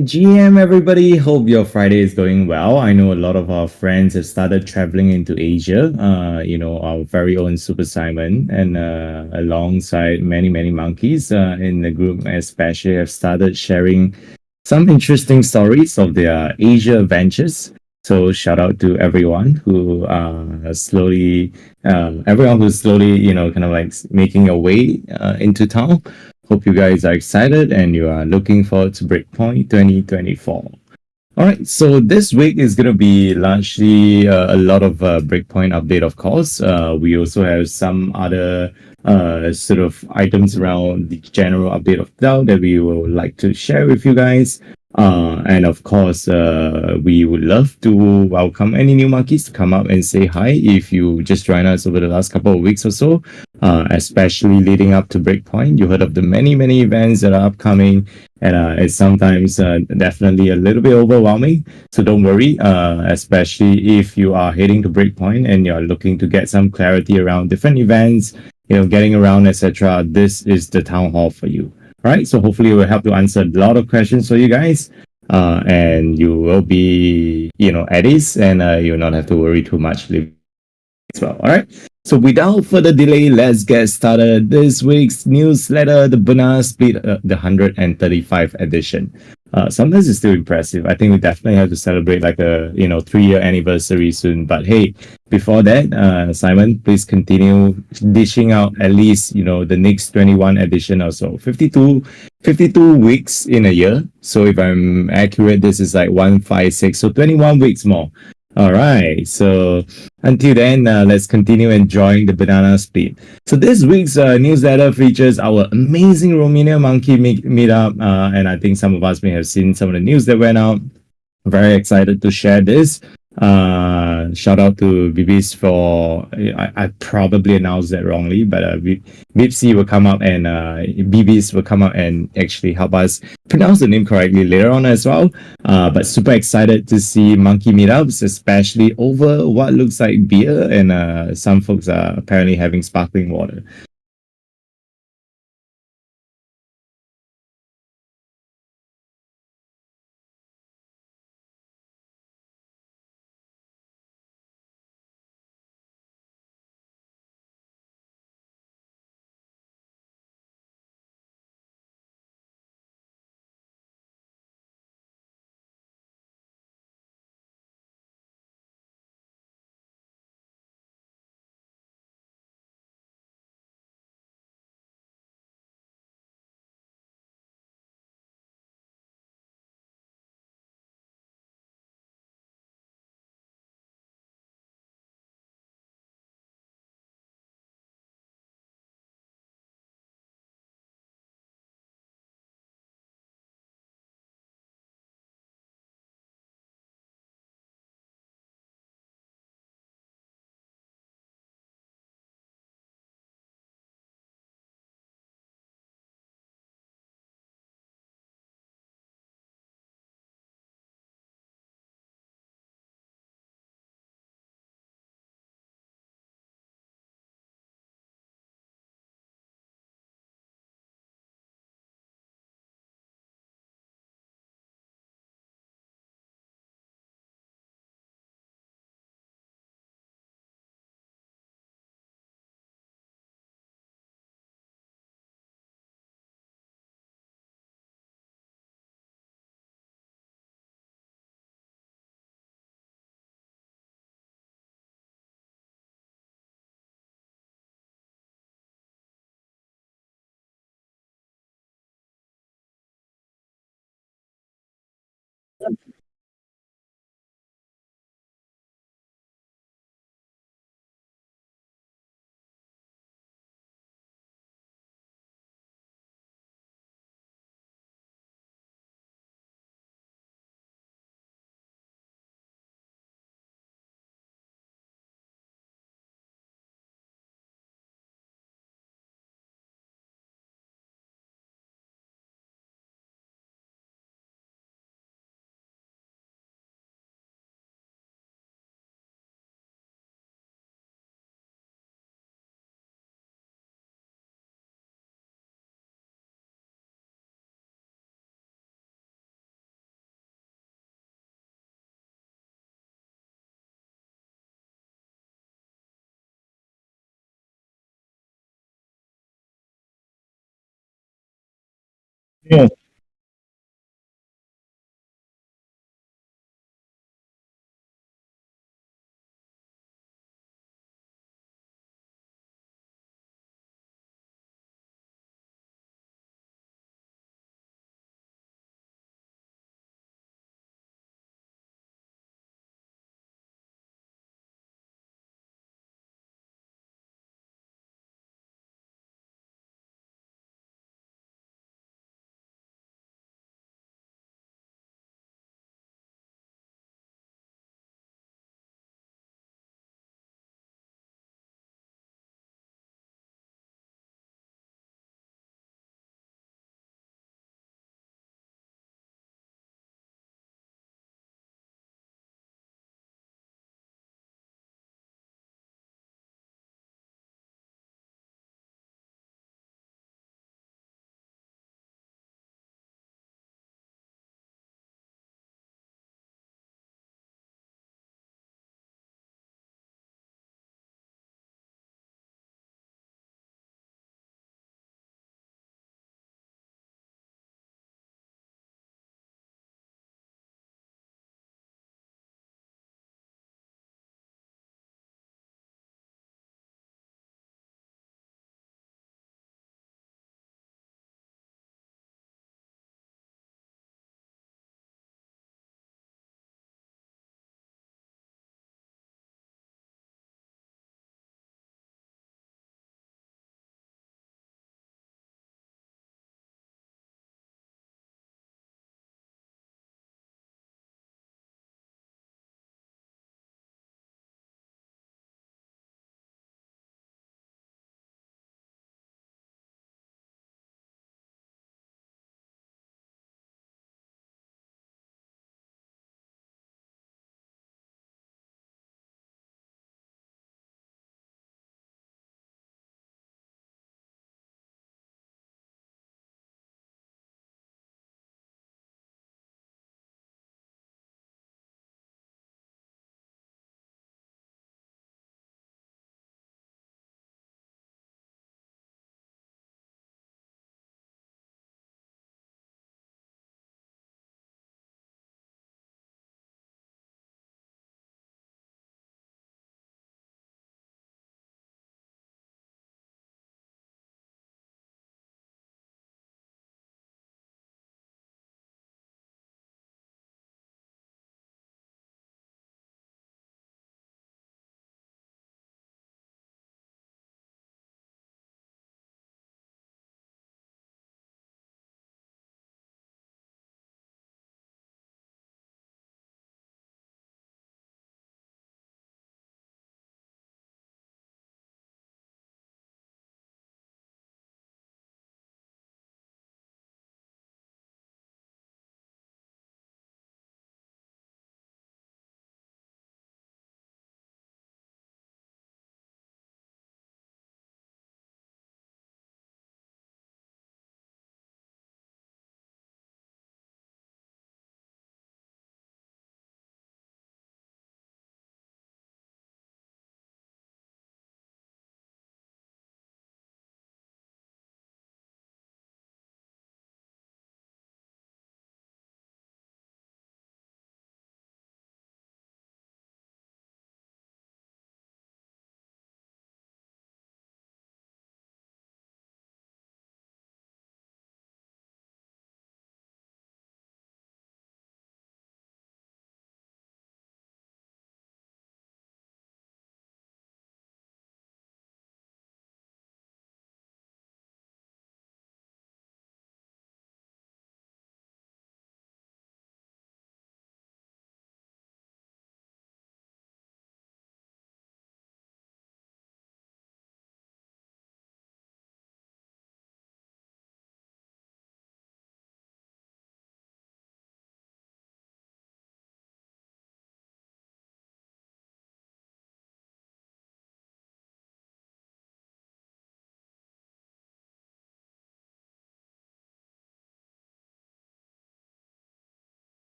GM, everybody. Hope your Friday is going well. I know a lot of our friends have started traveling into Asia. Our very own Super Simon, and alongside many monkeys in the group, especially, have started sharing some interesting stories of their Asia adventures. So shout out to everyone who's slowly, kind of like making a way into town. Hope you guys are excited and you are looking forward to Breakpoint 2024. All right, so this week is going to be largely a lot of Breakpoint update, of course. We also have some other sort of items around the general update of DAO that we will like to share with you guys. And of course, we would love to welcome any new monkeys to come up and say hi if you just joined us over the last couple of weeks or so, especially leading up to Breakpoint. You heard of the many events that are upcoming, and it's sometimes definitely a little bit overwhelming. So don't worry, especially if you are heading to Breakpoint and you're looking to get some clarity around different events, getting around, etc. This is the town hall for you. All right, so hopefully it will help to answer a lot of questions for you guys, and you will be, at ease, and you'll not have to worry too much as well. All right. So without further delay, let's get started. This week's newsletter, the Banana Split, the 135th edition. Sometimes it's still impressive. I think we definitely have to celebrate like a 3-year anniversary soon. But hey, before that, Simon, please continue dishing out at least the next 21 edition or so. 52 weeks in a year. So if I'm accurate, this is like 156. So 21 weeks more. All right. So until then, let's continue enjoying the banana split. So this week's newsletter features our amazing Romania monkey meetup, and I think some of us may have seen some of the news that went out. Very excited to share this. Shout out to Bibis for I probably announced that wrongly, but Bibsi will come up and Bibis will come up and actually help us pronounce the name correctly later on as well. But super excited to see monkey meetups, especially over what looks like beer, and some folks are apparently having sparkling water. Yeah.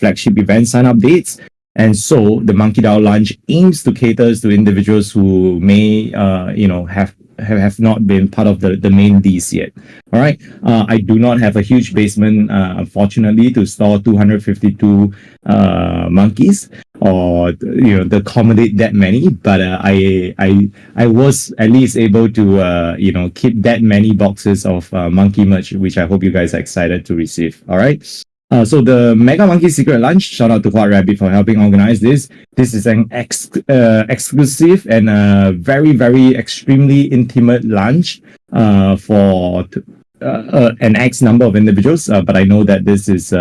flagship event sign-up dates. And so the MonkeDAO launch aims to cater to individuals who may, have not been part of the main Ds yet. All right. I do not have a huge basement, unfortunately, to store 252 monkeys or to accommodate that many. But I was at least able to keep that many boxes of monkey merch, which I hope you guys are excited to receive. All right. So the Mega Monkey Secret Lunch, shout out to White Rabbit for helping organize this. This is an exclusive and very, very extremely intimate lunch for an X number of individuals. But I know that this is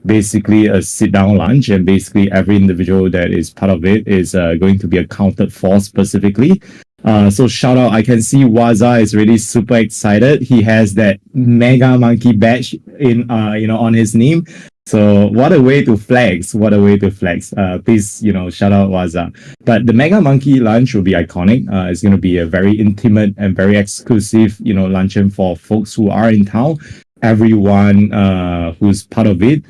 basically a sit-down lunch, and basically every individual that is part of it is going to be accounted for specifically. So shout out, I can see Waza is really super excited. He has that Mega Monkey badge on his name. So what a way to flex. What a way to flex. Please, shout out Waza. But the Mega Monkey lunch will be iconic. It's going to be a very intimate and very exclusive, luncheon for folks who are in town. Everyone who's part of it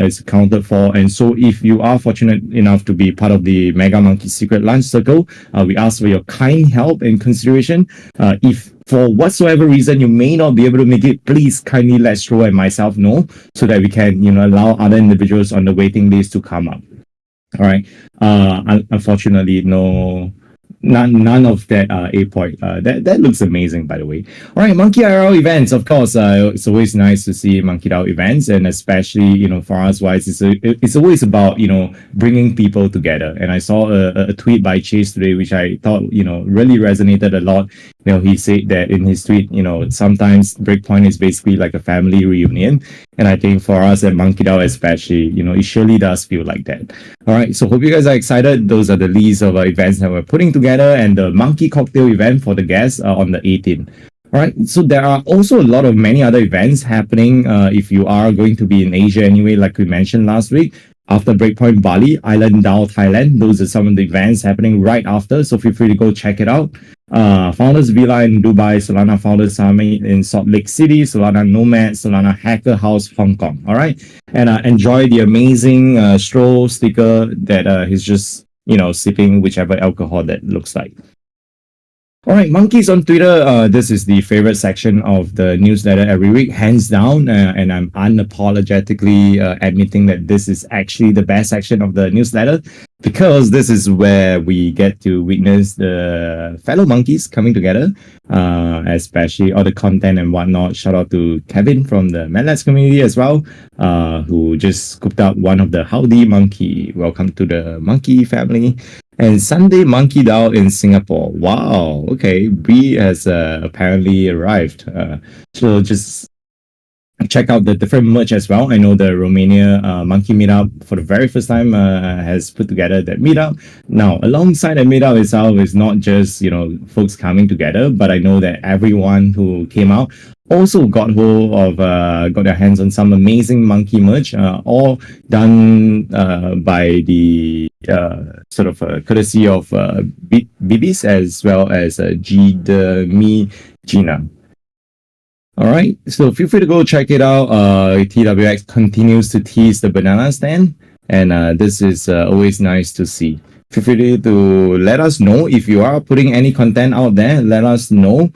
is accounted for. And so if you are fortunate enough to be part of the Mega Monkey Secret Lunch Circle, we ask for your kind help and consideration. If for whatsoever reason you may not be able to make it, please kindly let Stro and myself know so that we can, allow other individuals on the waiting list to come up. All right. Unfortunately, none of that A point. That looks amazing, by the way. All right, Monkey IRL events. Of course, it's always nice to see MonkeDAO events, and especially for us, wise, it's always about bringing people together. And I saw a tweet by Chase today, which I thought really resonated a lot. He said that in his tweet, sometimes Breakpoint is basically like a family reunion. And I think for us at MonkeDAO especially, it surely does feel like that. All right, so hope you guys are excited. Those are the list of events that we're putting together, and the Monkey Cocktail event for the guests on the 18th. All right, so there are also a lot of many other events happening if you are going to be in Asia anyway, like we mentioned last week. After Breakpoint Bali, Island DAO Thailand, those are some of the events happening right after, so feel free to go check it out. Founders Villa in Dubai, Solana Founders Summit in Salt Lake City, Solana Nomad, Solana Hacker House, Hong Kong. All right, and enjoy the amazing Stro sticker that he's just sipping whichever alcohol that looks like. All right, monkeys on Twitter. This is the favorite section of the newsletter every week, hands down. And I'm unapologetically admitting that this is actually the best section of the newsletter, because this is where we get to witness the fellow monkeys coming together, especially all the content and whatnot. Shout out to Kevin from the MadLabs community as well, who just scooped out one of the Howdy Monkey. Welcome to the monkey family. And Sunday MonkeDAO in Singapore. Wow. Okay. Bree has apparently arrived. So just check out the different merch as well. I know the Romania Monkey Meetup for the very first time has put together that meetup. Now, alongside the meetup itself is not just, folks coming together, but I know that everyone who came out also got hold of, got their hands on some amazing monkey merch, all done by the sort of courtesy of Bibis as well as G the Me Gina. All right, so feel free to go check it out. TWX continues to tease the banana stand, and this is always nice to see. Feel free to let us know if you are putting any content out there. Let us know.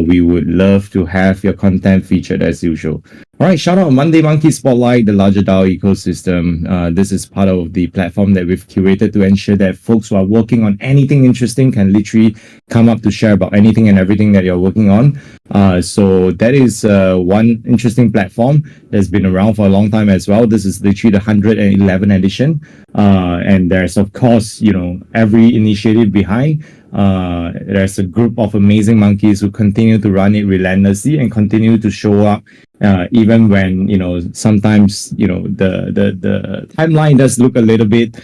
We would love to have your content featured as usual. All right, shout out Monday Monkey Spotlight, the larger DAO ecosystem. This is part of the platform that we've curated to ensure that folks who are working on anything interesting can literally come up to share about anything and everything that you're working on. So that is one interesting platform that's been around for a long time as well. This is literally the 111th edition. And there's, of course, every initiative behind. There's a group of amazing monkeys who continue to run it relentlessly and continue to show up even when sometimes the timeline does look a little bit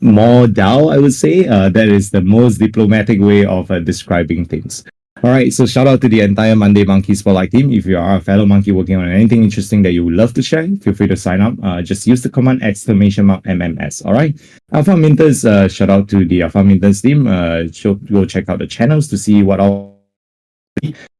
more dull, I would say. That is the most diplomatic way of describing things. All right, so shout out to the entire Monday Monkey Spotlight team. If you are a fellow monkey working on anything interesting that you would love to share, feel free to sign up. Just use the command !MMS. All right, Alpha Minters, shout out to the Alpha Minters team. Go check out the channels to see what all.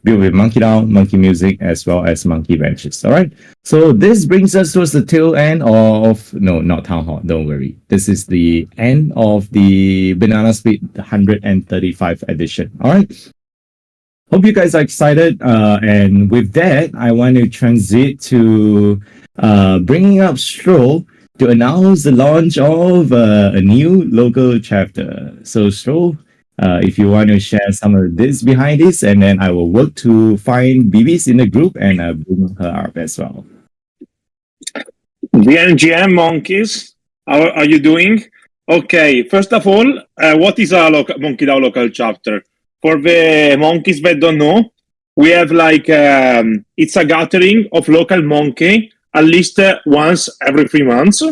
built with MonkeDAO, Monkey Music, as well as Monkey Ranches. All right. So this brings us towards the tail end of no, not Town Hall. Don't worry. This is the end of the Banana Split 135 edition. All right. Hope you guys are excited. And with that, I want to transit to bringing up Stroll to announce the launch of a new local chapter. So, Stroll, if you want to share some of this behind this, and then I will work to find BBs in the group and bring her up as well. GM monkeys, how are you doing? Okay, first of all, what is a MonkeDAO local chapter? For the monkeys that don't know, we have like it's a gathering of local monkey at least once every 3 months.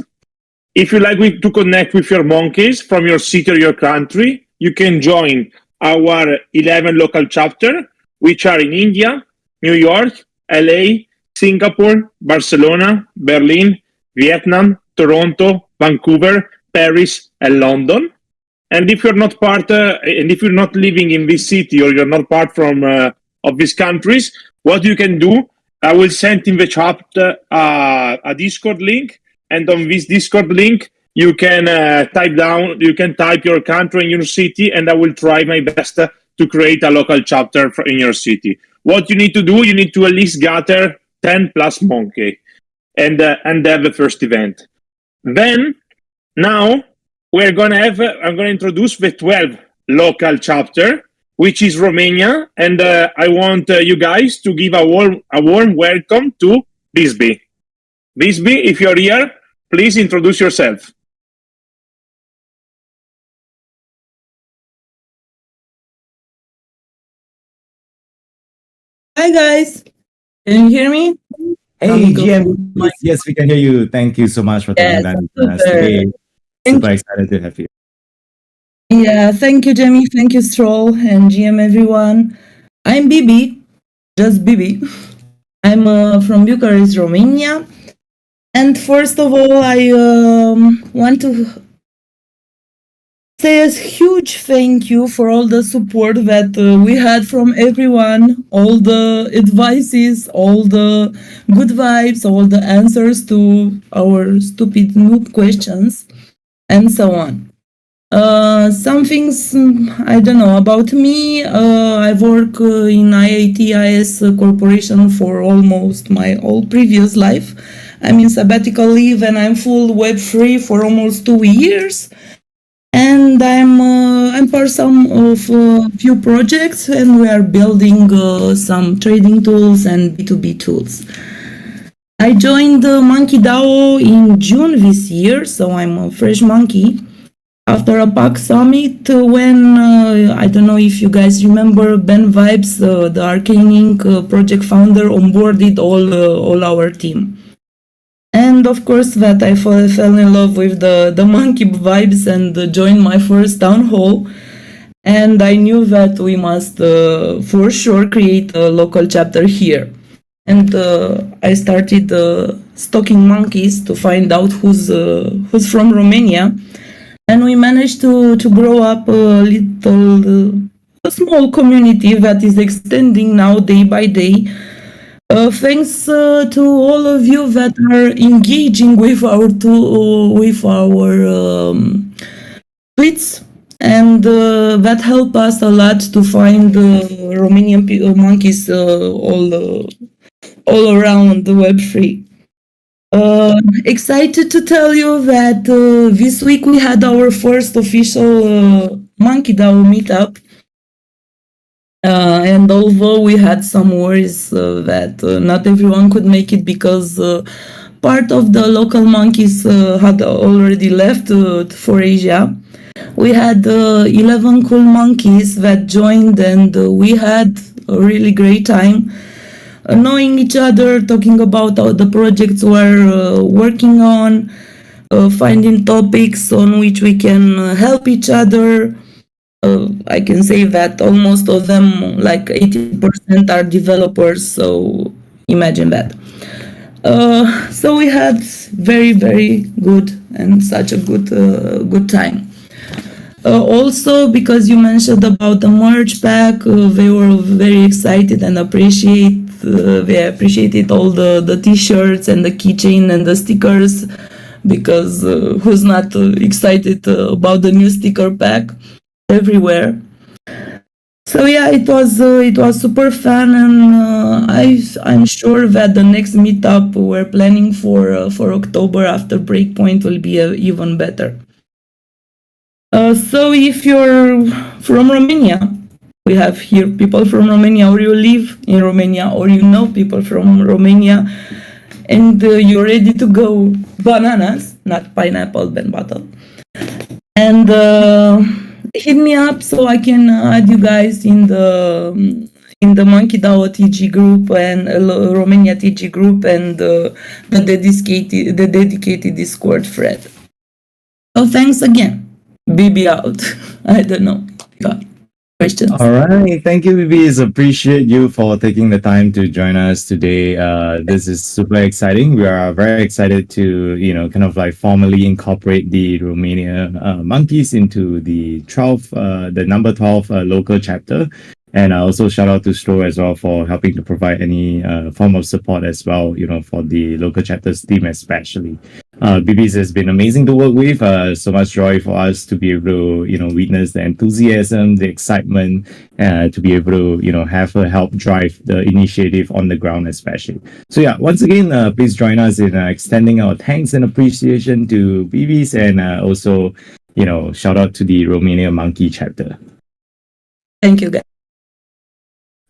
If you like to connect with your monkeys from your city or your country, you can join our 11 local chapter, which are in India, New York, LA, Singapore, Barcelona, Berlin, Vietnam, Toronto, Vancouver, Paris, and London. And if you're not and if you're not living in this city or you're not part of these countries, what you can do, I will send in the chat a Discord link, and on this Discord link, you can type your country and your city, and I will try my best to create a local chapter in your city. What you need to do, you need to at least gather 10 plus monkey, and have the first event. Then, now, I'm going to introduce the 12 local chapter, which is Romania, and I want you guys to give a warm welcome to Bisbee. Bisbee, if you're here, please introduce yourself. Hi guys, can you hear me? Hey, GM. Yes, we can hear you. Thank you so much for taking that with us today. Super excited to have you. Yeah, thank you, Jamie. Thank you, Stroll and GM, everyone. I'm Bibi, just Bibi. I'm from Bucharest, Romania. And first of all, I want to say a huge thank you for all the support that we had from everyone, all the advices, all the good vibes, all the answers to our stupid noob questions, and so on. Some things I don't know about me. I work in IIT-IS Corporation for almost my whole previous life. I'm in sabbatical leave and I'm full web free for almost 2 years. And I'm part of a few projects, and we are building some trading tools and B2B tools. I joined MonkeDAO in June this year, so I'm a fresh monkey. After a PAC summit, when I don't know if you guys remember, Ben Vibes, the Arcane Inc. Project founder, onboarded all our team. And of course that I fell in love with the monkey vibes and joined my first town hall. And I knew that we must for sure create a local chapter here. And I started stalking monkeys to find out who's from Romania. And we managed to grow up a small community that is extending now day by day. Thanks to all of you that are engaging with our tweets, and that help us a lot to find Romanian monkeys all around the Web3. Excited to tell you that this week we had our first official MonkeDAO meetup. And although we had some worries that not everyone could make it because part of the local monkeys had already left for Asia, we had 11 cool monkeys that joined, and we had a really great time knowing each other, talking about all the projects we're working on, finding topics on which we can help each other. I can say that almost of them, like 80%, are developers, so imagine that. So we had very, very good and such a good time. Also, because you mentioned about the merch pack, they were very excited and they appreciated all the t-shirts and the keychain and the stickers, because who's not excited about the new sticker pack everywhere. So yeah, it was super fun, and I'm sure that the next meetup we're planning for October after Breakpoint will be even better. So if you're from Romania, we have here people from Romania, or you live in Romania, or you know people from Romania, and you're ready to go bananas, not pineapple, Ben bottle. And hit me up so I can add you guys in the MonkeDAO TG group and Romania TG group and the dedicated Discord thread. So thanks again. BB out. I don't know. Yeah. Questions? All right. Thank you, BBs. Appreciate you for taking the time to join us today. This is super exciting. We are very excited to, kind of like formally incorporate the Romania monkeys into the number 12 local chapter. And also shout out to Store as well for helping to provide any form of support as well, for the local chapters team especially. BBs has been amazing to work with. So much joy for us to be able to, witness the enthusiasm, the excitement, to be able to, have her help drive the initiative on the ground especially. So yeah, once again, please join us in extending our thanks and appreciation to BBs, and also, shout out to the Romania Monkey chapter. Thank you, guys.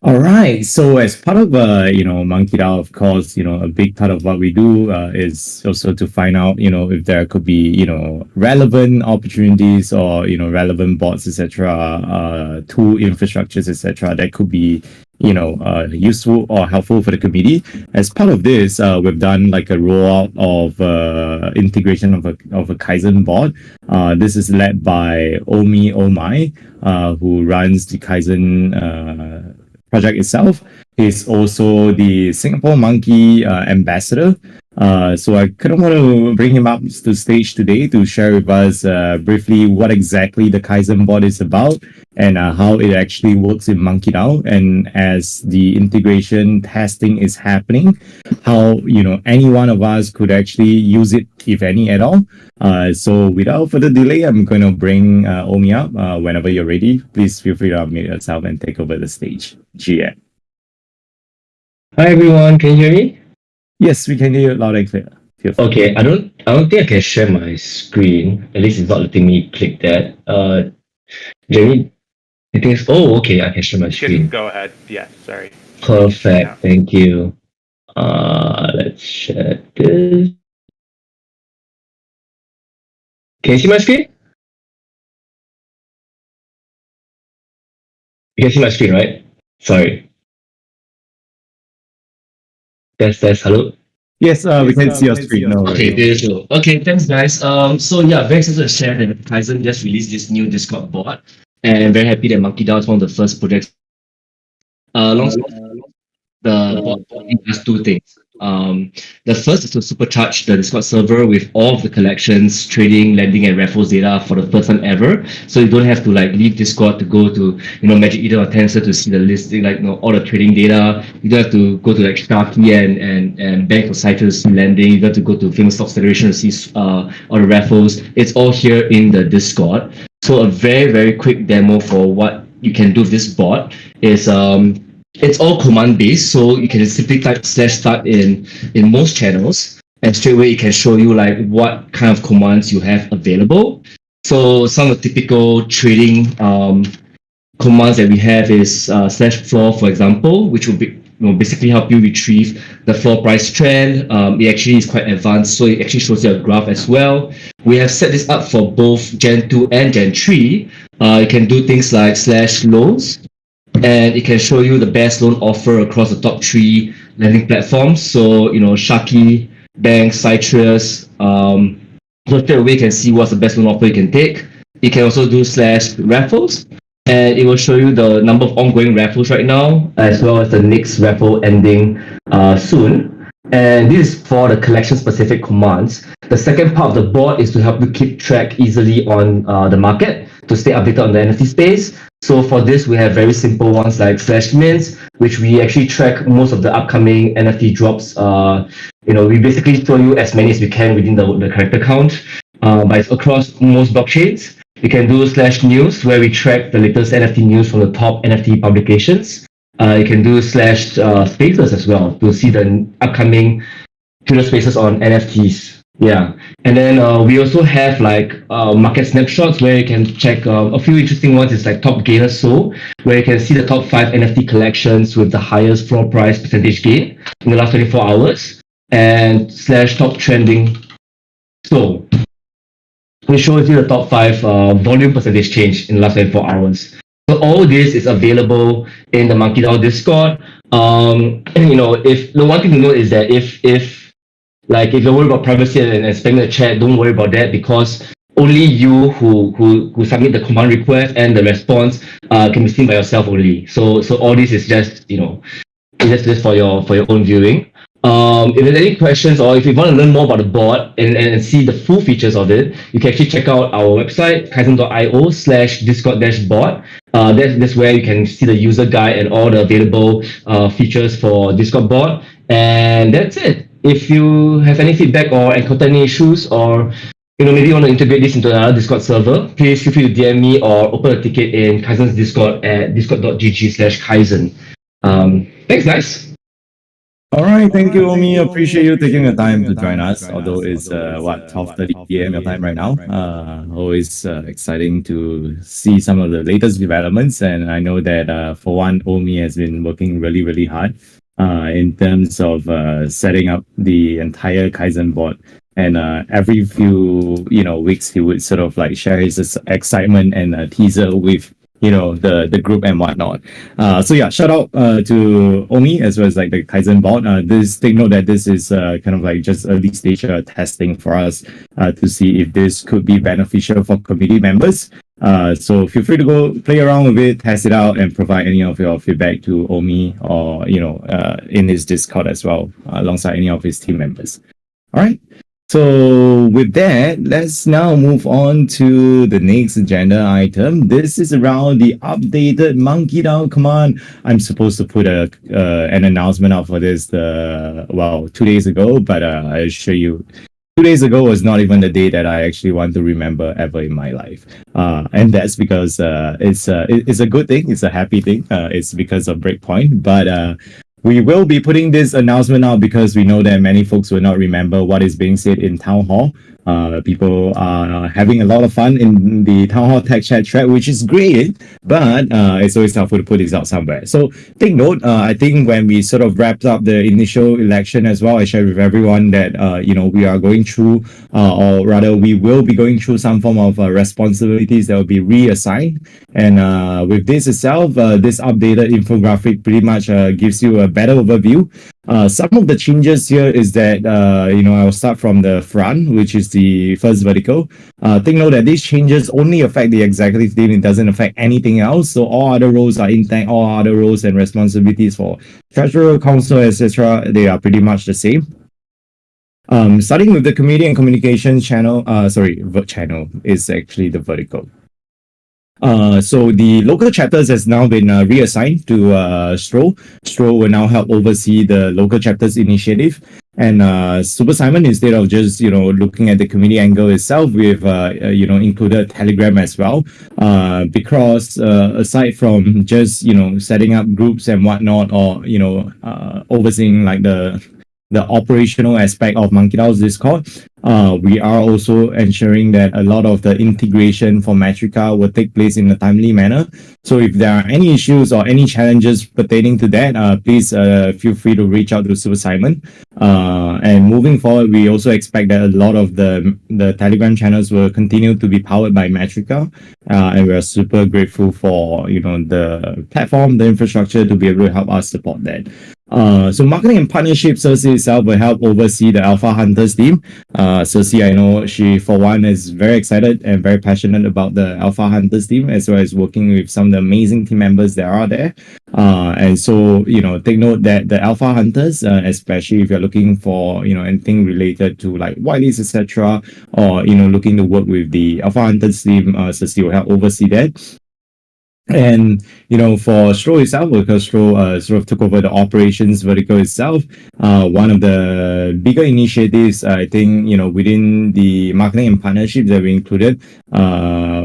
All right. So as part of MonkeDAO, of course, a big part of what we do is also to find out, if there could be, relevant opportunities or relevant bots, etc., tool infrastructures, etc., that could be useful or helpful for the community. As part of this, we've done like a rollout of integration of a Kaizen bot. This is led by Omi Omai, who runs the Kaizen project itself. He's also the Singapore Monkey ambassador. So I kind of want to bring him up to stage today to share with us briefly what exactly the Kaizen bot is about and how it actually works in MonkeDAO. And as the integration testing is happening, how any one of us could actually use it, if any at all. So without further delay, I'm going to bring Omi up. Whenever you're ready, please feel free to unmute yourself and take over the stage. GM. Hi everyone, can you hear me? Yes, we can hear you loud and clear. Okay, I don't think I can share my screen. At least it's not letting me click that. Jeremy, I think okay, I can share my screen. Go ahead. Yeah, sorry. Perfect, yeah. Thank you. Let's share this. Can you see my screen? You can see my screen, right? Sorry. Test. Hello. Yes, we can see your screen. No worries. Okay, beautiful. Okay, thanks guys. So yeah, very excited to share that Kaizen just released this new Discord bot, and very happy that MonkeDAO is one of the first projects. The bot does two things. The first is to supercharge the Discord server with all of the collections, trading, lending, and raffles data for the first time ever. So you don't have to leave Discord to go to Magic Eden or Tensor to see the listing, all the trading data. You don't have to go to Sharky and Bank of Cyprus to see lending. You don't have to go to Famous Stocks Federation to see all the raffles. It's all here in the Discord. So a very, very quick demo for what you can do with this bot is it's all command based, so you can simply type /start in most channels, and straight away it can show you what kind of commands you have available. So some of the typical trading commands that we have is /floor, for example, which will be basically help you retrieve the floor price trend. It actually is quite advanced, so it actually shows you a graph as well. We have set this up for both Gen 2 and Gen 3. You can do things like /loans, and it can show you the best loan offer across the top 3 lending platforms. So, Sharky, Bank, Citrus. So straight away you can see what's the best loan offer you can take. You can also do /raffles, and it will show you the number of ongoing raffles right now, as well as the next raffle ending soon. And this is for the collection specific commands. The second part of the bot is to help you keep track easily on the market. to stay updated on the NFT space. So for this, we have very simple ones like Flash Mints, which we actually track most of the upcoming NFT drops. We basically show you as many as we can within the character count, but it's across most blockchains. You can do /news, where we track the latest NFT news from the top NFT publications. You can do /spaces as well to see the upcoming Twitter spaces on NFTs. Yeah. And then we also have market snapshots where you can check a few interesting ones. It's like Top Gainer So, where you can see the top 5 NFT collections with the highest floor price percentage gain in the last 24 hours. And /top trending So, which shows you the top 5 volume percentage change in the last 24 hours. So all this is available in the MonkeDAO Discord. If the one thing to note is that if you're worried about privacy and spamming the chat, don't worry about that, because only you who submit the command request and the response can be seen by yourself only. So all this is just just for your own viewing. If there's any questions, or if you want to learn more about the bot and see the full features of it, you can actually check out our website, kaizen.io/discord-bot. That's where you can see the user guide and all the available features for Discord bot. And that's it. If you have any feedback or encounter any issues, or maybe you want to integrate this into another Discord server, please feel free to DM me or open a ticket in Kaizen's Discord at discord.gg/Kaizen. Thanks, guys. All right, thank you, Omi. Appreciate you taking the time to join us. Although it's 12:30 p.m. your time right now. Always exciting to see some of the latest developments, and I know that for one, Omi has been working really, really hard in terms of setting up the entire Kaizen board. And every few weeks, he would sort of share his excitement and teaser with the group and whatnot. So yeah, shout out to Omi as well as the Kaizen bot. Take note that this is kind of just early stage testing for us to see if this could be beneficial for community members. So feel free to go play around with it, test it out, and provide any of your feedback to Omi or in his Discord as well, alongside any of his team members. All right. So with that, let's now move on to the next agenda item. This is around the updated MonkeDAO command. I'm supposed to put an announcement out for this 2 days ago, but I assure you, 2 days ago was not even the day that I actually want to remember ever in my life. And that's because it's a good thing. It's a happy thing. It's because of Breakpoint, but we will be putting this announcement out because we know that many folks will not remember what is being said in Town Hall. People are having a lot of fun in the Town Hall Tech Chat thread, which is great, but it's always helpful to put this out somewhere. So take note, I think when we sort of wrapped up the initial election as well, I shared with everyone that, we are going through, or rather we will be going through some form of responsibilities that will be reassigned. And with this itself, this updated infographic pretty much gives you a better overview. Some of the changes here is that, I'll start from the front, which is the first vertical. Take note that these changes only affect the executive team. It doesn't affect anything else. So all other roles are intact. All other roles and responsibilities for treasurer, council, etc., they are pretty much the same. Starting with the community and communication channel, channel is actually the vertical. So the local chapters has now been reassigned to Stro. Stro will now help oversee the local chapters initiative. And Super Simon, instead of just looking at the community angle itself, we've included Telegram as well, because aside from just setting up groups and whatnot, or overseeing the operational aspect of MonkeDAO's Discord, we are also ensuring that a lot of the integration for Metrica will take place in a timely manner. So if there are any issues or any challenges pertaining to that, please feel free to reach out to Super Simon. And moving forward, we also expect that a lot of the Telegram channels will continue to be powered by Metrica, and we are super grateful for the platform, the infrastructure to be able to help us support that. So marketing and partnership, Cersei itself will help oversee the Alpha Hunters team. Cersei, I know she, for one, is very excited and very passionate about the Alpha Hunters team, as well as working with some of the amazing team members that are there. And so, take note that the Alpha Hunters, especially if you're looking for, anything related to like whitelists, etc., or, looking to work with the Alpha Hunters team, Cersei will help oversee that. And for Stro itself, because Stro sort of took over the operations vertical itself, one of the bigger initiatives, I think, within the marketing and partnerships that we included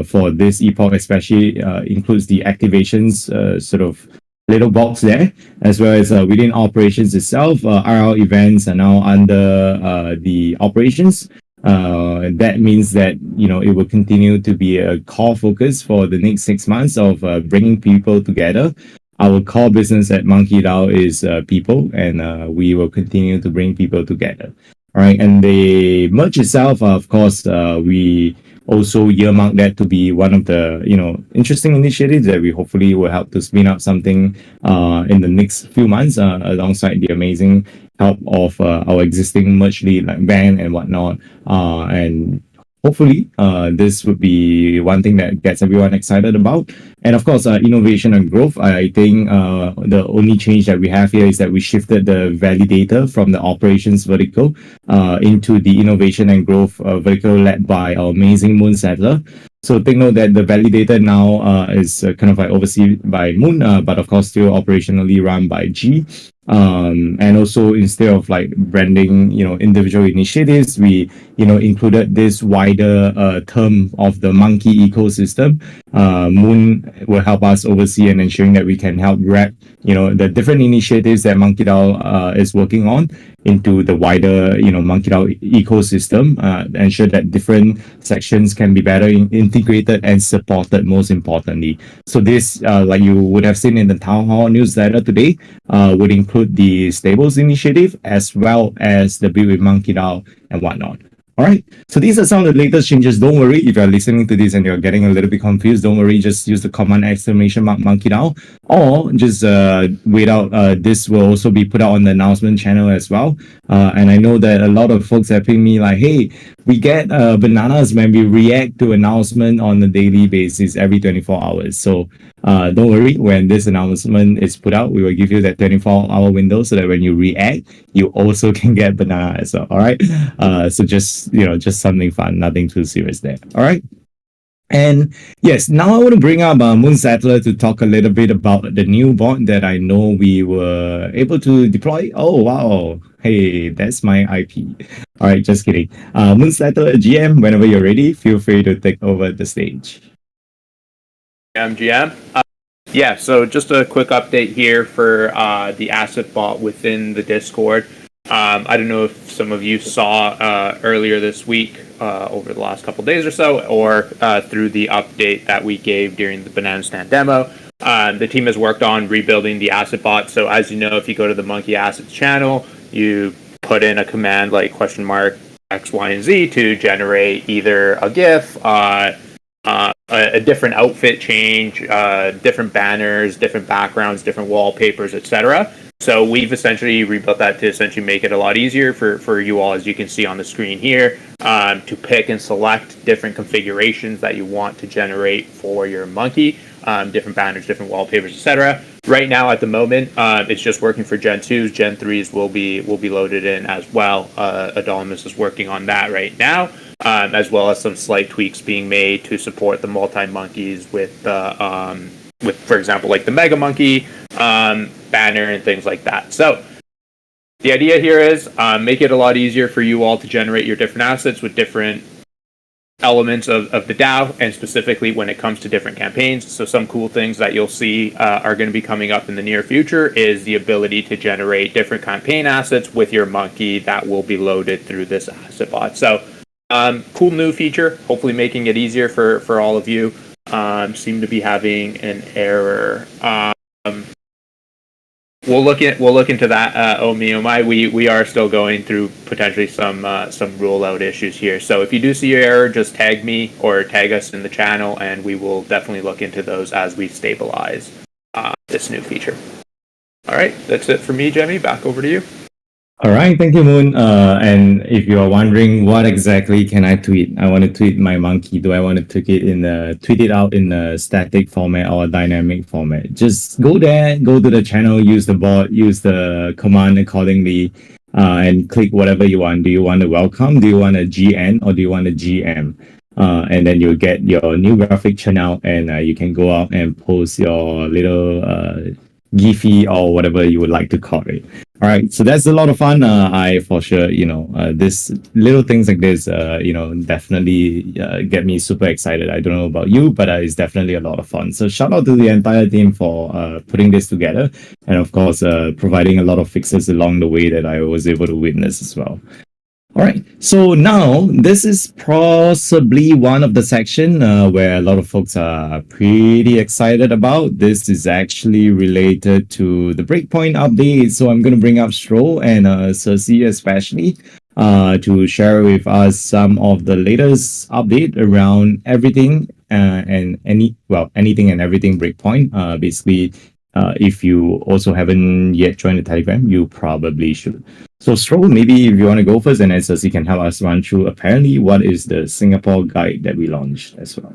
for this epoch, especially includes the activations sort of little box there, as well as within operations itself. RL events are now under the operations. That means that it will continue to be a core focus for the next 6 months of bringing people together. Our core business at MonkeDAO is people, and we will continue to bring people together. All right, and the merge itself, of course, we also earmark that to be one of the interesting initiatives that we hopefully will help to spin up something in the next few months alongside the amazing help of our existing merge lead like Ben and whatnot. And hopefully this would be one thing that gets everyone excited about. And of course, innovation and growth. I think the only change that we have here is that we shifted the validator from the operations vertical into the innovation and growth vertical led by our amazing Moon Settler. So take note that the validator now is kind of like overseen by Moon, but of course still operationally run by G. And also instead of like branding, individual initiatives, we, included this wider term of the monkey ecosystem. Moon will help us oversee and ensuring that we can help wrap, the different initiatives that MonkeDAO is working on into the wider, MonkeDAO ecosystem, ensure that different sections can be better integrated and supported, most importantly. So this, like you would have seen in the Town Hall newsletter today, would include the Stables initiative as well as the Build with MonkeDAO and whatnot. All right, so these are some of the latest changes. Don't worry if you're listening to this and you're getting a little bit confused. Don't worry, just use the command !mark MonkeDAO, or just wait out. This will also be put out on the announcement channel as well. And I know that a lot of folks have pinged me like, hey, we get bananas when we react to announcement on a daily basis every 24 hours. So don't worry, when this announcement is put out, we will give you that 24-hour window so that when you react, you also can get banana as well. All right. So just something fun, nothing too serious there. All right. And yes, now I want to bring up Moon Settler to talk a little bit about the new bot that I know we were able to deploy. Oh, wow. Hey, that's my IP. All right, just kidding. Moon Settler GM, whenever you're ready, feel free to take over the stage. I'm GM. Yeah, so just a quick update here for the asset bot within the Discord. I don't know if some of you saw earlier this week, over the last couple days or so, or through the update that we gave during the Banana Stand demo. The team has worked on rebuilding the asset bot. So as you know, if you go to the Monkey Assets channel, you put in a command like $X, Y, and Z to generate either a GIF, a different outfit change, different banners, different backgrounds, different wallpapers, etc. So we've essentially rebuilt that to essentially make it a lot easier for you all, as you can see on the screen here, to pick and select different configurations that you want to generate for your monkey, different banners, different wallpapers, etc. Right now, at the moment, it's just working for Gen 2s. Gen 3s will be loaded in as well. Adolmus is working on that right now, as well as some slight tweaks being made to support the multi-monkeys with, for example, like the Mega Monkey banner and things like that. So the idea here is make it a lot easier for you all to generate your different assets with different elements of the DAO, and specifically when it comes to different campaigns. So some cool things that you'll see are going to be coming up in the near future is the ability to generate different campaign assets with your monkey that will be loaded through this asset bot. So cool new feature, hopefully making it easier for all of you. Seem to be having an error. We'll look into that. Oh my, we are still going through potentially some rollout issues here. So if you do see your error, just tag me or tag us in the channel, and we will definitely look into those as we stabilize this new feature. All right, that's it for me, Jemmy. Back over to you. All right, thank you, Moon. And if you are wondering what exactly can I tweet, I want to tweet my monkey. Do I want to tweet it out in a static format or a dynamic format? Just go there, go to the channel, use the bot, use the command accordingly, and click whatever you want. Do you want to welcome? Do you want a GN or do you want a GM? And then you'll get your new graphic churn out, and you can go out and post your little Giphy or whatever you would like to call it. All right, so that's a lot of fun. I for sure, this little things like this, definitely get me super excited. I don't know about you, but it's definitely a lot of fun. So shout out to the entire team for putting this together, and of course, providing a lot of fixes along the way that I was able to witness as well. All right, so now this is possibly one of the section where a lot of folks are pretty excited about. This is actually related to the Breakpoint update. So I'm going to bring up Stro and Cersei especially to share with us some of the latest update around everything and anything and everything Breakpoint. Basically, if you also haven't yet joined the Telegram, you probably should. So Stroll, maybe if you want to go first, and then Cersei can help us run through apparently what is the Singapore guide that we launched as well.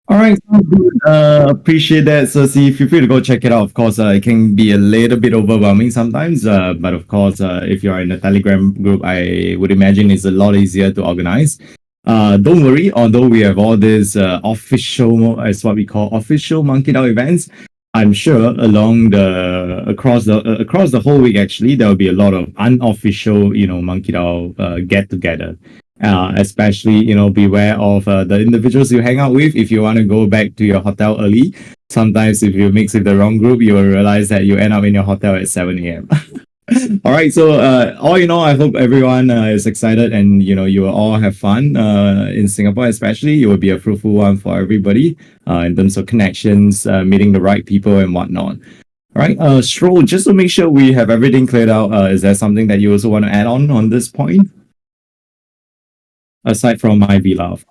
All right, sounds good. Appreciate that. So, see, feel free to go check it out. Of course, it can be a little bit overwhelming sometimes, but of course, if you are in a Telegram group, I would imagine it's a lot easier to organize. Don't worry, although we have all these official, as what we call official MonkeDAO events, I'm sure across the whole week, actually, there will be a lot of unofficial, MonkeDAO get together. Especially, beware of the individuals you hang out with. If you want to go back to your hotel early, sometimes if you mix with the wrong group, you will realize that you end up in your hotel at 7 a.m. All right, so all in all, I hope everyone is excited and you will all have fun in Singapore, especially. It will be a fruitful one for everybody in terms of connections, meeting the right people and whatnot. All right, Stroll, just to make sure we have everything cleared out, is there something that you also want to add on this point? Aside from my beloved.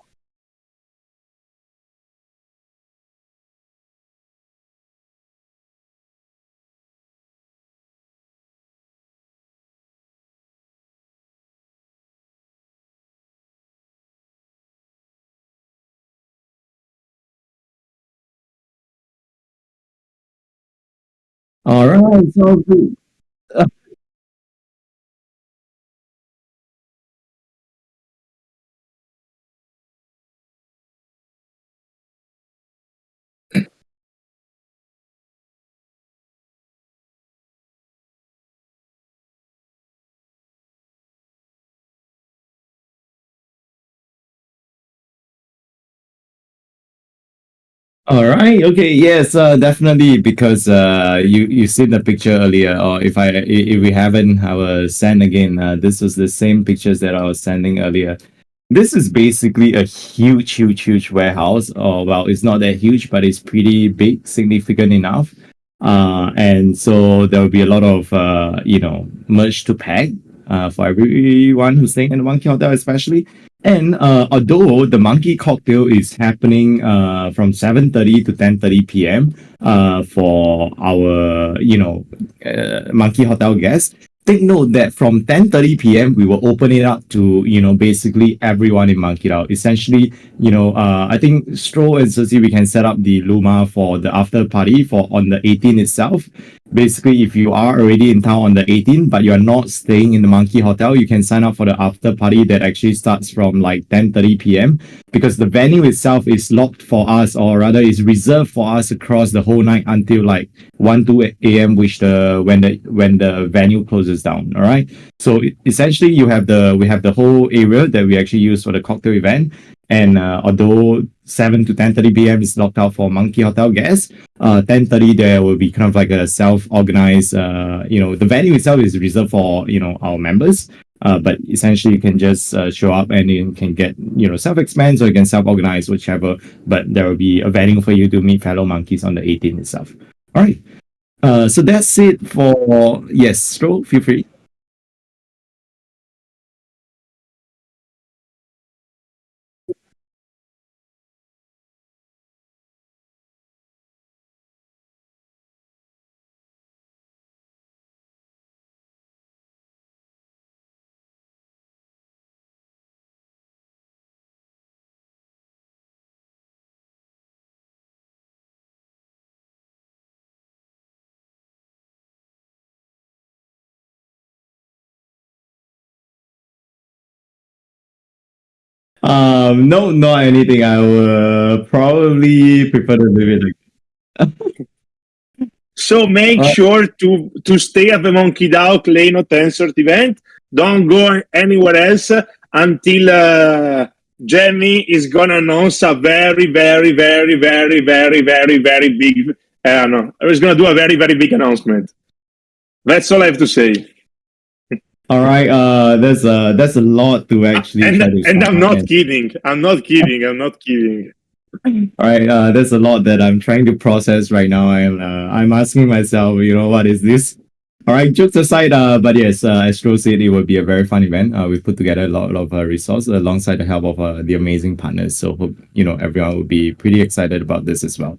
All right, so good. All right. Okay. Yes. Definitely. Because you seen the picture earlier, or if we haven't, I will send again. This was the same pictures that I was sending earlier. This is basically a huge, huge, huge warehouse. Or well, it's not that huge, but it's pretty big, significant enough. And so there will be a lot of merch to pack for everyone who's staying in the Monkey Hotel, especially. And although the Monkey Cocktail is happening from 7:30 to 10:30 p.m. For our Monkey Hotel guests, take note that from 10:30 p.m. we will open it up to basically everyone in MonkeDAO. Essentially, I think Stro and Cersei, we can set up the Luma for the after party for on the 18th itself. Basically, if you are already in town on the 18th, but you are not staying in the Monkey Hotel, you can sign up for the after party that actually starts from like 10:30 p.m. because the venue itself is locked for us, or rather is reserved for us across the whole night until like 1 2 a.m., which the venue closes down. All right. So essentially, we have the whole area that we actually use for the cocktail event. And although 7 to 10:30 p.m. is locked out for Monkey Hotel guests, 10:30 there will be kind of like a self-organized. The venue itself is reserved for our members. But essentially, you can just show up and you can get self-expense, or you can self-organize, whichever. But there will be a venue for you to meet fellow monkeys on the 18th itself. All right. So that's it for yes. Stro, feel free. No, not anything. I will probably prefer to leave it. So make Like, sure to stay at the MonkeDAO Kleinot Tensor event. Don't go anywhere else until Jenny is gonna announce a very, very, very, very, very, very, very big. No, is gonna do a very, very big announcement. That's all I have to say. all right. That's a lot to actually try to And sum I'm up. not kidding. I'm not kidding. I'm not kidding. All right. There's a lot that I'm trying to process right now. I'm asking myself, what is this? All right. Jokes aside, but yes, as Stro said, it will be a very fun event. We put together a lot of resources alongside the help of the amazing partners. So hope everyone will be pretty excited about this as well.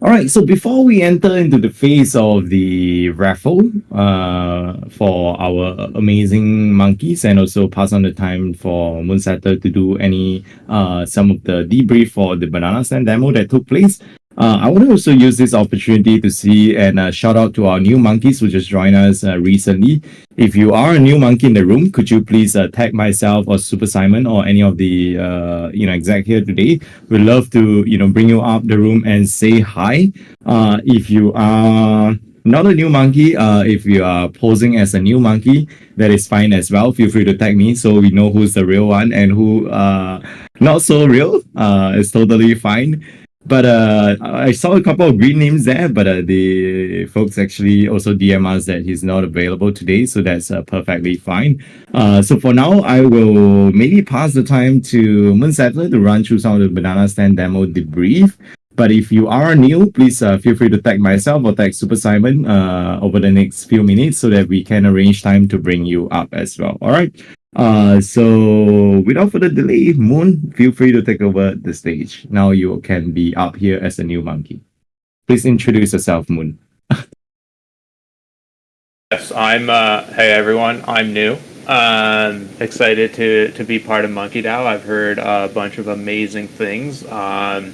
All right, so before we enter into the phase of the raffle for our amazing monkeys, and also pass on the time for Moonsetter to do any some of the debrief for the banana stand demo that took place, I want to also use this opportunity to see and shout out to our new monkeys who just joined us recently. If you are a new monkey in the room, could you please tag myself or Super Simon or any of the exec here today? We'd love to bring you up the room and say hi. If you are not a new monkey, if you are posing as a new monkey, that is fine as well. Feel free to tag me so we know who's the real one and who not so real. It's totally fine. But I saw a couple of green names there, but the folks actually also DM us that he's not available today, so that's perfectly fine. So for now, I will maybe pass the time to Moonsettler to run through some of the banana stand demo debrief. But if you are new, please feel free to tag myself or tag Super Simon over the next few minutes so that we can arrange time to bring you up as well. All right. So without further delay, Moon, feel free to take over the stage. Now you can be up here as a new monkey. Please introduce yourself, Moon. Yes, I'm. Hey everyone, I'm new. Excited to be part of MonkeDAO. I've heard a bunch of amazing things. Right,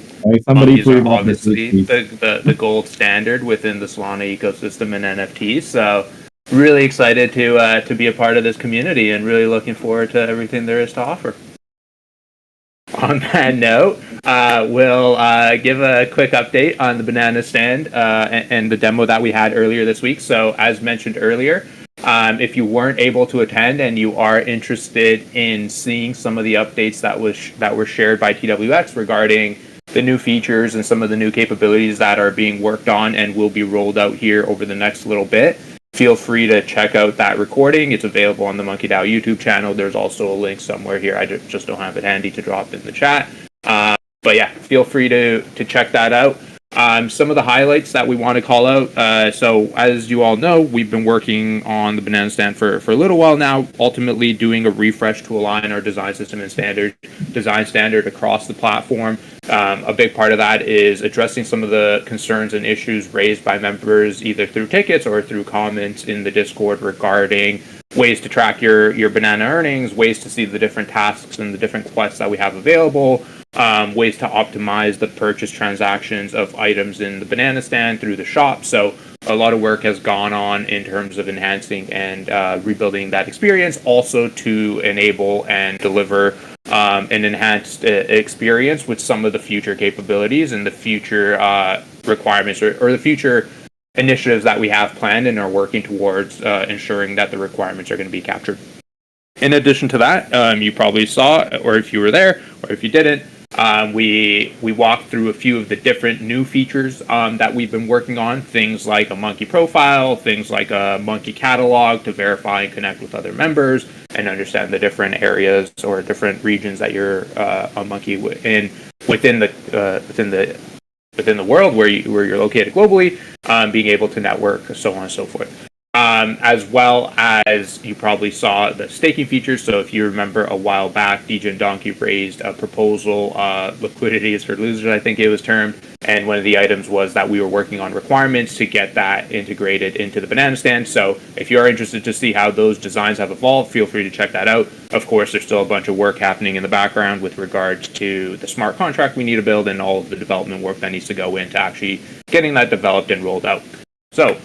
somebody Monkeys put are him off the hook, obviously please. the gold standard within the Solana ecosystem and NFTs. So really excited to be a part of this community and really looking forward to everything there is to offer. On that note, we'll give a quick update on the banana stand and the demo that we had earlier this week. So as mentioned earlier, if you weren't able to attend and you are interested in seeing some of the updates that were shared by TWX regarding the new features and some of the new capabilities that are being worked on and will be rolled out here over the next little bit, feel free to check out that recording. It's available on the MonkeDAO YouTube channel. There's also a link somewhere here. I just don't have it handy to drop in the chat. But yeah, feel free to check that out. Some of the highlights that we want to call out. So as you all know, we've been working on the banana stand for a little while now, ultimately doing a refresh to align our design system and design standard across the platform. A big part of that is addressing some of the concerns and issues raised by members either through tickets or through comments in the Discord regarding ways to track your banana earnings, ways to see the different tasks and the different quests that we have available, ways to optimize the purchase transactions of items in the banana stand through the shop. So a lot of work has gone on in terms of enhancing and rebuilding that experience, also to enable and deliver an enhanced experience with some of the future capabilities and the future requirements or the future initiatives that we have planned and are working towards ensuring that the requirements are going to be captured. In addition to that, you probably saw, or if you were there, or if you didn't, we walked through a few of the different new features that we've been working on. Things like a monkey profile, things like a monkey catalog to verify and connect with other members and understand the different areas or different regions that you're a monkey in within the world where you're located globally, being able to network, so on and so forth. As well as you probably saw the staking features. So if you remember a while back, DJ and Donkey raised a proposal, liquidity is for losers, I think it was termed. And one of the items was that we were working on requirements to get that integrated into the banana stand. So if you are interested to see how those designs have evolved, feel free to check that out. Of course, there's still a bunch of work happening in the background with regards to the smart contract we need to build and all of the development work that needs to go into actually getting that developed and rolled out. So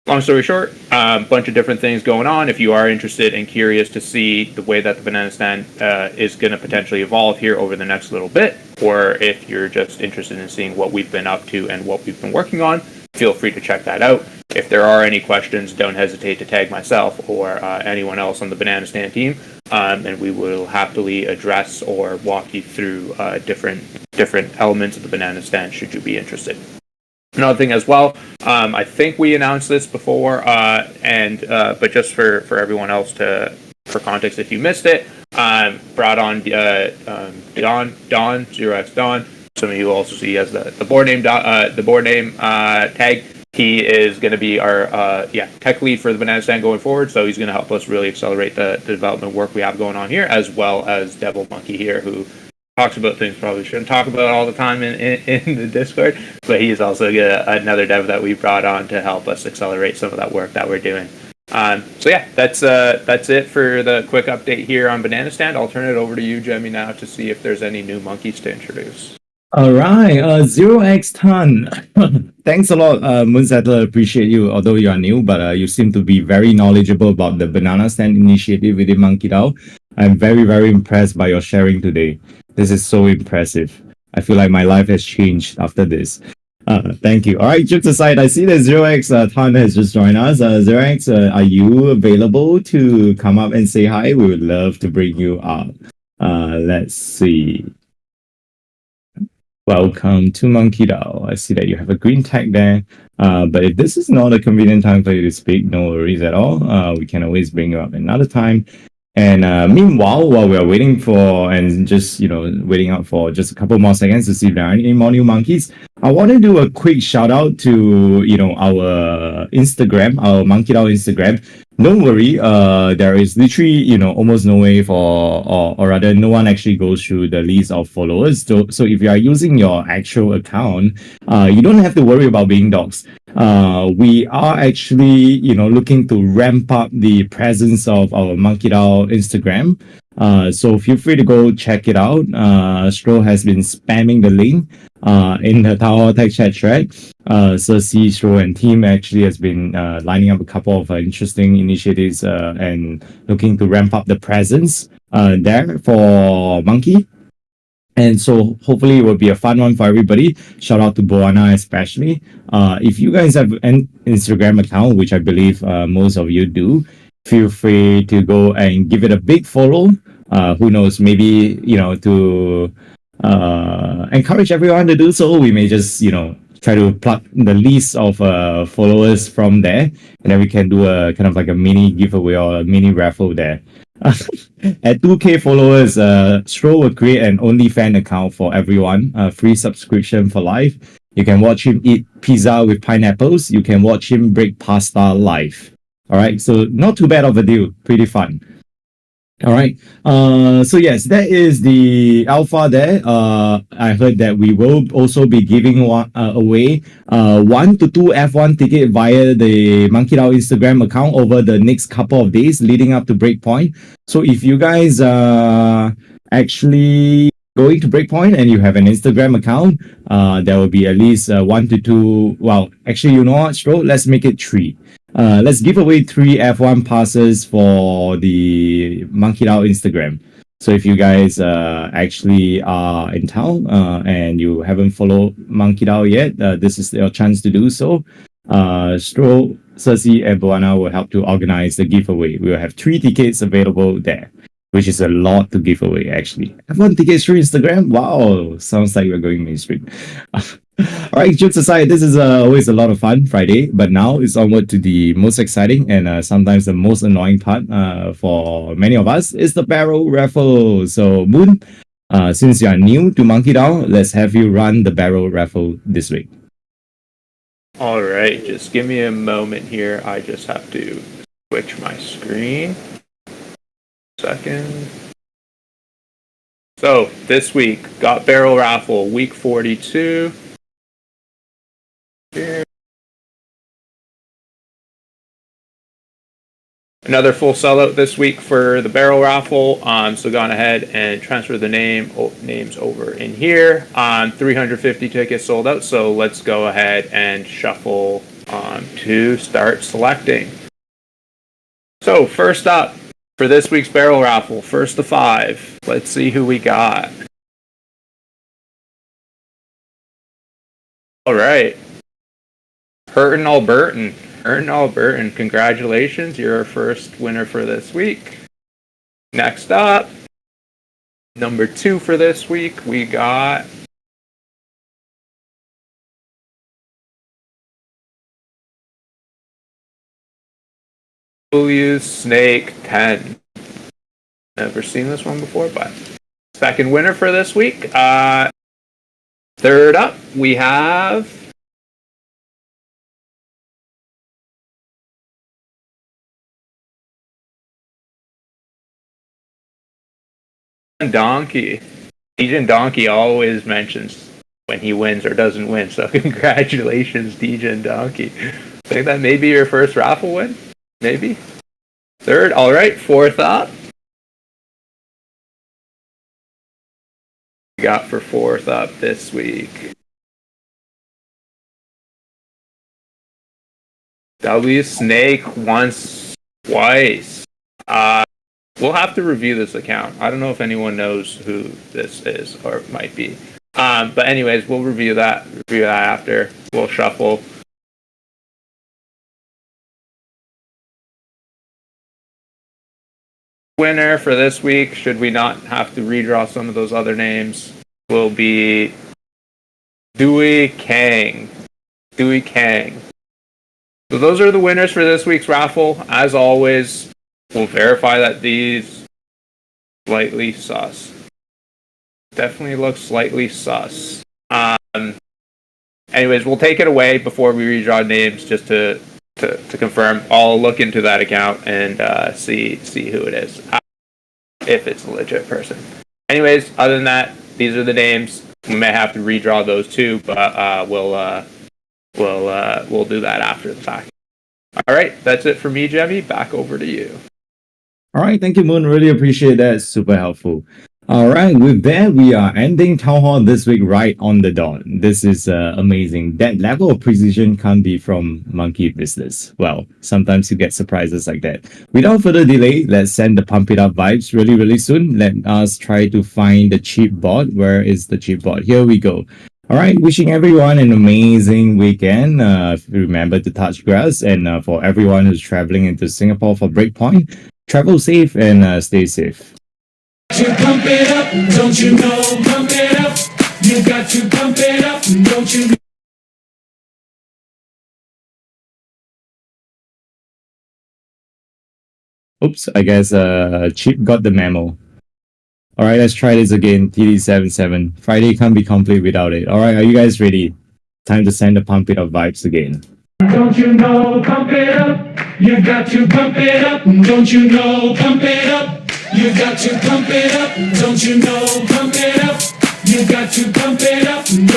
long story short, a bunch of different things going on. If you are interested and curious to see the way that the banana stand is going to potentially evolve here over the next little bit, or if you're just interested in seeing what we've been up to and what we've been working on, feel free to check that out. If there are any questions, don't hesitate to tag myself or anyone else on the banana stand team, and we will happily address or walk you through different elements of the banana stand should you be interested. Another thing as well, I think we announced this before, but just for everyone else for context, if you missed it, brought on Don 0x Don. Some of you also see as the board name tag. He is going to be our tech lead for the banana stand going forward. So he's going to help us really accelerate the development work we have going on here, as well as Devil Monkey here, who talks about things probably shouldn't talk about all the time in the Discord, but he is also another dev that we brought on to help us accelerate some of that work that we're doing. So yeah, that's it for the quick update here on Banana Stand. I'll turn it over to you, Jemmy, now to see if there's any new monkeys to introduce. All right, 0x Ton. Thanks a lot, Moonsettler. Appreciate you. Although you are new, but you seem to be very knowledgeable about the Banana Stand initiative within MonkeDAO. I'm very, very impressed by your sharing today. This is so impressive. I feel like my life has changed after this. Thank you. All right, jokes aside, I see that 0x Ton has just joined us. 0x, are you available to come up and say hi? We would love to bring you up. Let's see. Welcome to MonkeDAO. I see that you have a green tag there. But if this is not a convenient time for you to speak, no worries at all. We can always bring you up another time. And meanwhile, while we're waiting out for just a couple more seconds to see if there are any more new monkeys, I want to do a quick shout out to our Instagram, our MonkeDAO Instagram. don't worry. There is literally, almost no way or rather, no one actually goes through the list of followers. So if you are using your actual account, you don't have to worry about being doxxed. We are actually, looking to ramp up the presence of our MonkeDAO Instagram. So feel free to go check it out. Stro has been spamming the link in the Tower Tech Chat thread. Cersei, Stro, and team actually has been lining up a couple of interesting initiatives and looking to ramp up the presence there for Monkey. And so hopefully it will be a fun one for everybody. Shout out to Boana especially. If you guys have an Instagram account, which I believe most of you do, feel free to go and give it a big follow. Who knows, maybe, to encourage everyone to do so, we may just, try to plug the list of followers from there, and then we can do a kind of like a mini giveaway or a mini raffle there. At 2K followers, Stro will create an OnlyFans account for everyone, free subscription for life. You can watch him eat pizza with pineapples. You can watch him break pasta live. All right, so not too bad of a deal. Pretty fun. All right. So yes, that is the alpha there. I heard that we will also be giving away 1 to 2 F1 ticket via the MonkeDAO Instagram account over the next couple of days leading up to Breakpoint. So if you guys are actually going to Breakpoint and you have an Instagram account, there will be at least 1 to 2. Well, actually, you know what, Stro? Let's make it 3. Let's give away 3 F1 passes for the MonkeDAO Instagram. So if you guys actually are in town and you haven't followed MonkeDAO yet, this is your chance to do so. Stro, Cersei, and Boana will help to organize the giveaway. We will have 3 tickets available there, which is a lot to give away, actually. F1 tickets through Instagram? Wow, sounds like we're going mainstream. All right, jokes aside, this is always a lot of fun Friday, but now it's onward to the most exciting and sometimes the most annoying part for many of us is the barrel raffle. So Moon, since you are new to MonkeDAO, let's have you run the barrel raffle this week. All right, just give me a moment here. I just have to switch my screen. Second. So this week, got barrel raffle, week 42. Here. Another full sellout this week for the barrel raffle. So gone ahead and transfer the names over in here. 350 tickets sold out. So let's go ahead and shuffle to start selecting. So first up for this week's barrel raffle, first to 5. Let's see who we got. All right. Hurtin Albertan, congratulations. You're our first winner for this week. Next up, number 2 for this week, we got W Snake 10. Never seen this one before, but second winner for this week. Third up, we have Donkey. Dejan Donkey always mentions when he wins or doesn't win, so congratulations, Dejan Donkey. I think that may be your first raffle win? Maybe? Third, alright, fourth up. We got for fourth up this week. W Snake once, twice. We'll have to review this account. I don't know if anyone knows who this is, or it might be. But anyways, we'll review that after. We'll shuffle. Winner for this week, should we not have to redraw some of those other names, will be Dewey Kang. So those are the winners for this week's raffle. As always, we'll verify that these slightly sus. Definitely looks slightly sus. Anyways, we'll take it away before we redraw names just to to confirm. I'll look into that account and see who it is, if it's a legit person. Anyways, other than that, these are the names. We may have to redraw those too, but we'll do that after the fact. All right, that's it for me, Jemmy. Back over to you. All right, thank you, Moon. Really appreciate that. Super helpful. All right, with that, we are ending Town Hall this week right on the dot. This is amazing. That level of precision can't be from monkey business. Well, sometimes you get surprises like that. Without further delay, let's send the pump it up vibes really, really soon. Let us try to find the cheap bot. Where is the cheap bot? Here we go. All right, wishing everyone an amazing weekend. Remember to touch grass, and for everyone who's traveling into Singapore for Breakpoint, travel safe and stay safe. To pump it up, don't you know? Pump it up. You got to pump it up, don't you know? Oops, I guess Chip got the memo. All right, let's try this again. TD77. Friday can't be complete without it. All right, are you guys ready? Time to send the pump it up vibes again. Don't you know? Pump it up. You got to pump it up, don't you know? Pump it up. You got to pump it up, don't you know? Pump it up. You got to pump it up.